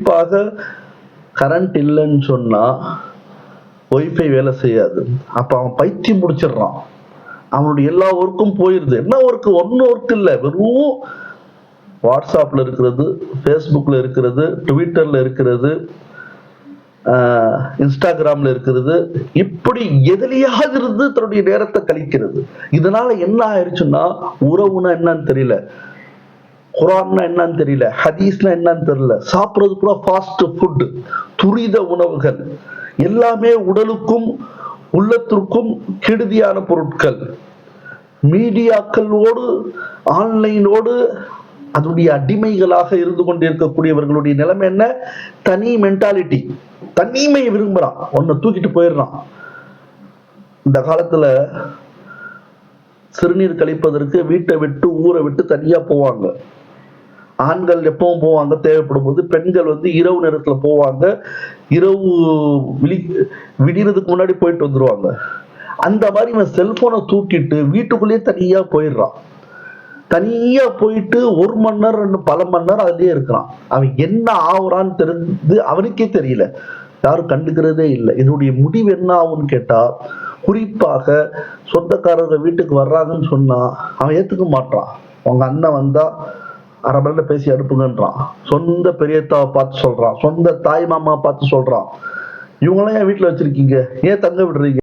குறிப்பாக கரண்ட் இல்லைன்னு சொன்னா ஒய்ஃபை வேலை செய்யாது. அப்ப அவன் பைத்தியம் முடிச்சிடுறான். அவனுடைய எல்லா ஒர்க்கும் போயிருது. என்ன ஒர்க்கு? ஒன்னும் ஒர்க் இல்லை. வெறும் வாட்ஸ்அப்ல இருக்கிறது, ஃபேஸ்புக்ல இருக்கிறது, ட்விட்டர்ல இருக்கிறது, இன்ஸ்டாகிராம்ல இருக்கிறது, இப்படி எதிலையாவது இருந்து தன்னுடைய நேரத்தை கழிக்கிறது. இதனால என்ன ஆயிடுச்சுன்னா, உறவுனா என்னன்னு தெரியல, குரான்னா என்னன்னு தெரியல, ஹதீஸ்னா என்னன்னு தெரியல, சாப்பிடுறது கூட ஃபாஸ்ட் ஃபுட், துரித உணவுகள், எல்லாமே உடலுக்கும் உள்ளத்திற்கும் கெடுதியான பொருட்கள். மீடியாக்களோடு ஆன்லைனோடு அதனுடைய அடிமைகளாக இருந்து கொண்டிருக்கக்கூடியவர்களுடைய நிலைமை என்ன? தனி மென்டாலிட்டி, தனிமையை விரும்புறான், ஒன்ன தூக்கிட்டு போயிடுறான். இந்த காலத்துல சிறுநீர் கழிப்பதற்கு வீட்டை விட்டு ஊரை விட்டு தனியா போவாங்க. ஆண்கள் எப்பவும் போவாங்க தேவைப்படும் போது. பெண்கள் இரவு நேரத்துல போவாங்க. இரவு விடிறதுக்கு முன்னாடி போயிட்டு வந்துருவாங்க. அந்த மாதிரி இவன் செல்போனை தூக்கிட்டு வீட்டுக்குள்ளேயே தனியா போயிடுறான். தனியா போயிட்டு 1 மணி நேரம் பல மணி நேரம் அதுலயே இருக்கிறான். அவன் என்ன ஆகுறான்னு தெரிஞ்சு அவனுக்கே தெரியல, யாரும் கண்டுக்கிறதே இல்லை. இதனுடைய முடிவு என்ன ஆகும்னு கேட்டா, குறிப்பாக சொந்தக்காரர்கள் வீட்டுக்கு வர்றாங்கன்னு சொன்னா அவன் ஏத்துக்க மாட்டான். அவங்க அண்ணன் வந்தா அரை மணி நேரம் பேசி அனுப்புங்கன்றான். சொந்த பெரியத்தாவை பார்த்து சொல்றான், சொந்த தாய் மாமா பார்த்து சொல்றான், இவங்களாம் ஏன் வீட்டுல வச்சிருக்கீங்க, ஏன் தங்க விடுறீங்க?